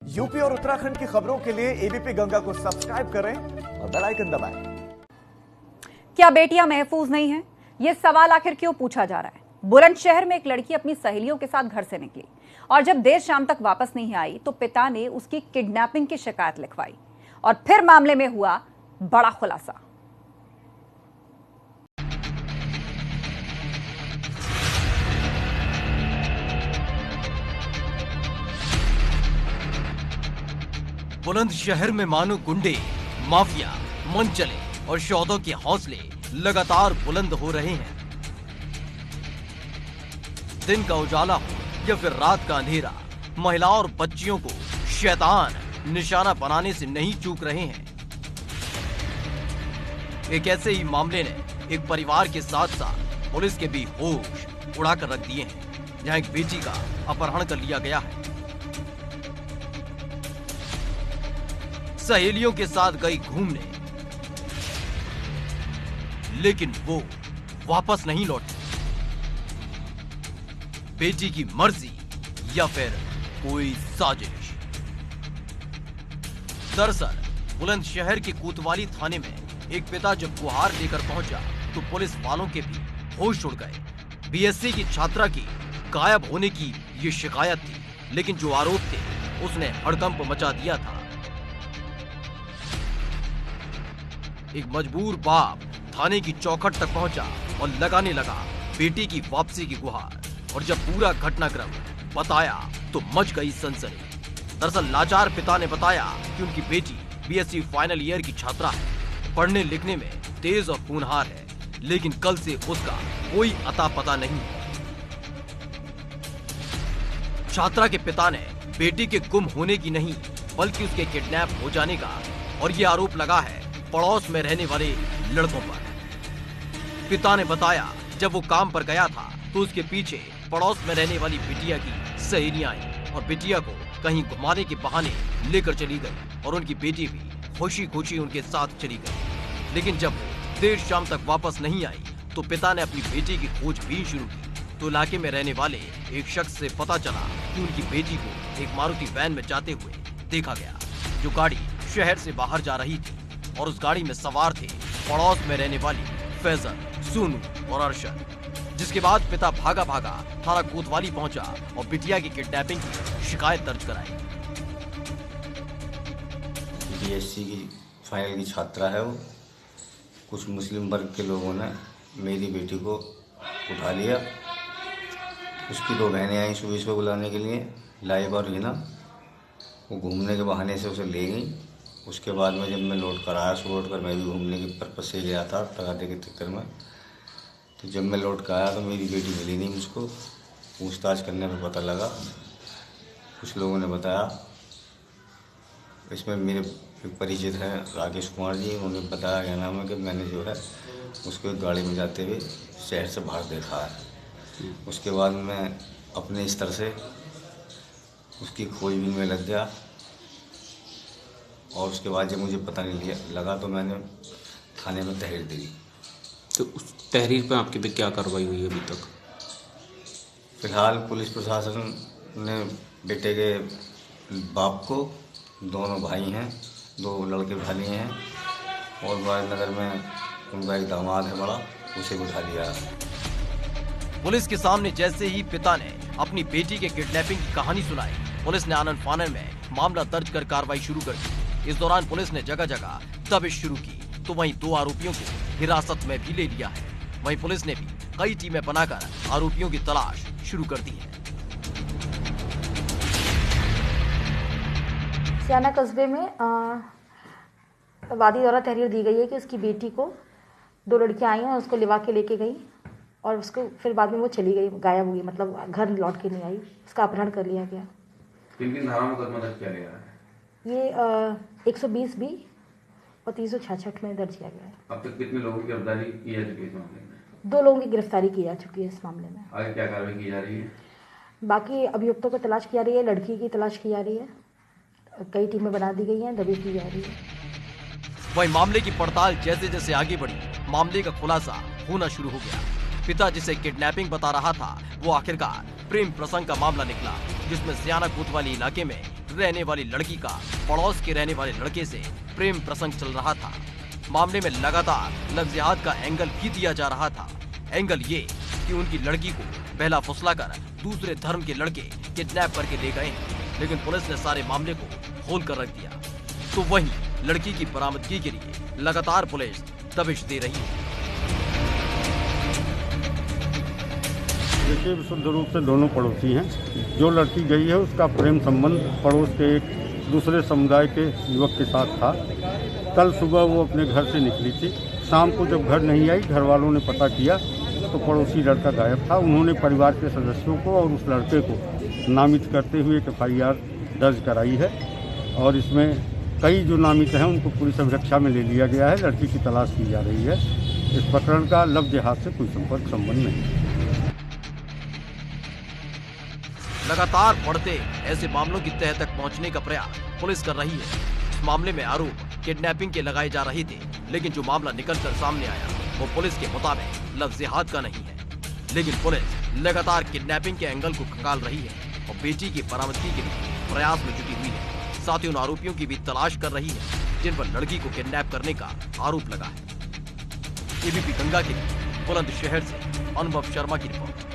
UP और उत्तराखंड की खबरों के लिए एबीपी गंगा को सब्सक्राइब करें और बेल आइकन दबाएं। क्या बेटियां महफूज नहीं हैं? यह सवाल आखिर क्यों पूछा जा रहा है? बुलंदशहर में एक लड़की अपनी सहेलियों के साथ घर से निकली और जब देर शाम तक वापस नहीं आई तो पिता ने उसकी किडनैपिंग की शिकायत लिखवाई और फिर मामले में हुआ बड़ा खुलासा। बुलंदशहर में मानो गुंडे, माफिया, मनचले और शौदों के हौसले लगातार बुलंद हो रहे हैं। दिन का उजाला हो या फिर रात का अंधेरा, महिलाओं और बच्चियों को शैतान निशाना बनाने से नहीं चूक रहे हैं। एक ऐसे ही मामले ने एक परिवार के साथ साथ पुलिस के भी होश उड़ाकर रख दिए हैं, जहां एक बेटी का अपहरण कर लिया गया है। सहेलियों के साथ गई घूमने, लेकिन वो वापस नहीं लौटी। बेटी की मर्जी या फिर कोई साजिश? दरअसल बुलंदशहर के कोतवाली थाने में एक पिता जब गुहार लेकर पहुंचा तो पुलिस वालों के भी होश उड़ गए। बीएससी की छात्रा की गायब होने की ये शिकायत थी, लेकिन जो आरोप थे उसने हड़कंप मचा दिया था। एक मजबूर बाप थाने की चौखट तक पहुंचा और लगाने लगा बेटी की वापसी की गुहार, और जब पूरा घटनाक्रम बताया तो मच गई सनसनी। दरअसल लाचार पिता ने बताया कि उनकी बेटी बीएससी फाइनल ईयर की छात्रा है, पढ़ने लिखने में तेज और होनहार है, लेकिन कल से उसका कोई अता पता नहीं है। छात्रा के पिता ने बेटी के गुम होने की नहीं बल्कि उसके किडनैप हो जाने का और ये आरोप लगा है पड़ोस में रहने वाले लड़कों पर। पिता ने बताया जब वो काम पर गया था तो उसके पीछे पड़ोस में रहने वाली बिटिया की सहेलियां आई और बिटिया को कहीं घुमाने के बहाने लेकर चली गई और उनकी बेटी भी खुशी खुशी उनके साथ चली गई। लेकिन जब वो देर शाम तक वापस नहीं आई तो पिता ने अपनी बेटी की खोजबीन शुरू की तो इलाके में रहने वाले एक शख्स से पता चला कि उनकी बेटी को एक मारुति वैन में जाते हुए देखा गया, जो गाड़ी शहर से बाहर जा रही थी और उस गाड़ी में सवार थे पड़ोस में रहने वाली फैजल, सोनू और अरशद। जिसके बाद पिता भागा भागा थाना कोतवाली पहुंचा और बिटिया की किडनैपिंग की शिकायत दर्ज कराई। बीएससी की फाइनल की छात्रा है वो। कुछ मुस्लिम वर्ग के लोगों ने मेरी बेटी को उठा लिया। उसकी दो बहनें आई सुबह सुबह बुलाने के लिए, लाइव और हिना। वो घूमने के बहाने से उसे ले गई। उसके बाद में जब मैं लौट कर आया, सो लौट कर मैं भी घूमने के पर्पज से गया था टकाते के चक्कर में, तो जब मैं लौट कर आया तो मेरी बेटी मिली नहीं मुझको। पूछताछ करने पर पता लगा, कुछ लोगों ने बताया, इसमें मेरे परिचित हैं राकेश कुमार जी, उन्होंने बताया क्या नाम है कि मैंने जो है उसको एक गाड़ी में जाते हुए शहर से बाहर देखा है। उसके बाद मैं अपने स्तर से उसकी खोजबीन में लग गया और उसके बाद जब मुझे पता नहीं लगा तो मैंने थाने में तहरीर दी। तो उस तहरीर पर आपके पे क्या कार्रवाई हुई है अभी तक? फिलहाल पुलिस प्रशासन ने बेटे के बाप को, दोनों भाई हैं, दो लड़के उठा लिए हैं और नगर में उनका एक दामाद है बड़ा, उसे भी उठा लिया है। पुलिस के सामने जैसे ही पिता ने अपनी बेटी के किडनैपिंग की कहानी सुनाई, पुलिस ने आनन फानन में मामला दर्ज कर कार्रवाई शुरू कर दी। इस दौरान पुलिस ने जगह जगह दबिश शुरू की तो वहीं दो आरोपियों को हिरासत में भी ले लिया है। वहीं पुलिस ने भी कई टीमें बनाकर आरोपियों की तलाश शुरू कर दी है। सियाना कस्बे में वादी द्वारा तहरीर दी गई है कि उसकी बेटी को दो लड़कियां आई हैं और उसको लिवा के लेके गई और उसको फिर बाद में वो चली गई, गायब हुई, मतलब घर लौट के नहीं आई, उसका अपहरण कर लिया गया। किन धारा में मुकदमा दर्ज किया गया है? ये 120B और 366 में दर्ज किया गया है। अब तक कितने लोगों की गिरफ्तारी की जा चुकी है इस मामले में? 2 लोगों की गिरफ्तारी की जा चुकी है इस मामले में। आगे क्या कार्रवाई की जा रही है? बाकी अभियुक्तों को तलाश की जा रही है, लड़की की तलाश की जा रही है, कई टीमें बना दी गई हैं, दबिश की जा रही है। वहीं मामले की पड़ताल जैसे जैसे आगे बढ़ी, मामले का खुलासा होना शुरू हो गया। पिता जिसे किडनैपिंग बता रहा था वो आखिरकार प्रेम प्रसंग का मामला निकला, जिसमें सियाना कोतवाली इलाके में रहने वाली लड़की का पड़ोस के रहने वाले लड़के से प्रेम प्रसंग चल रहा था। मामले में लगातार लव जिहाद का एंगल भी दिया जा रहा था। एंगल ये कि उनकी लड़की को पहला फुसलाकर दूसरे धर्म के लड़के किडनैप करके ले गए हैं, लेकिन पुलिस ने सारे मामले को खोल कर रख दिया। तो वहीं लड़की की बरामदगी के लिए लगातार पुलिस दबिश दे रही है। देखिए, विशुद्ध रूप से दोनों पड़ोसी हैं। जो लड़की गई है उसका प्रेम संबंध पड़ोस के एक दूसरे समुदाय के युवक के साथ था। कल सुबह वो अपने घर से निकली थी। शाम को जब घर नहीं आई, घर वालों ने पता किया तो पड़ोसी लड़का गायब था। उन्होंने परिवार के सदस्यों को और उस लड़के को नामित करते हुए एक FIR दर्ज कराई है और इसमें कई जो नामित हैं उनको पुलिस अभिरक्षा में ले लिया गया है। लड़की की तलाश की जा रही है। इस प्रकरण का लव जिहाद से कोई संबंध नहीं है। लगातार बढ़ते ऐसे मामलों की तह तक पहुंचने का प्रयास पुलिस कर रही है। इस मामले में आरोप किडनैपिंग के लगाए जा रहे थे, लेकिन जो मामला निकलकर सामने आया वो पुलिस के मुताबिक लव जिहाद का नहीं है। लेकिन पुलिस लगातार किडनैपिंग के एंगल को खंगाल रही है और बेटी की बरामदगी के लिए प्रयास में जुटी हुई है। साथ ही उन आरोपियों की भी तलाश कर रही है जिन पर लड़की को किडनैप करने का आरोप लगा है। ABP गंगा के लिए बुलंदशहर से अनुभव शर्मा की रिपोर्ट।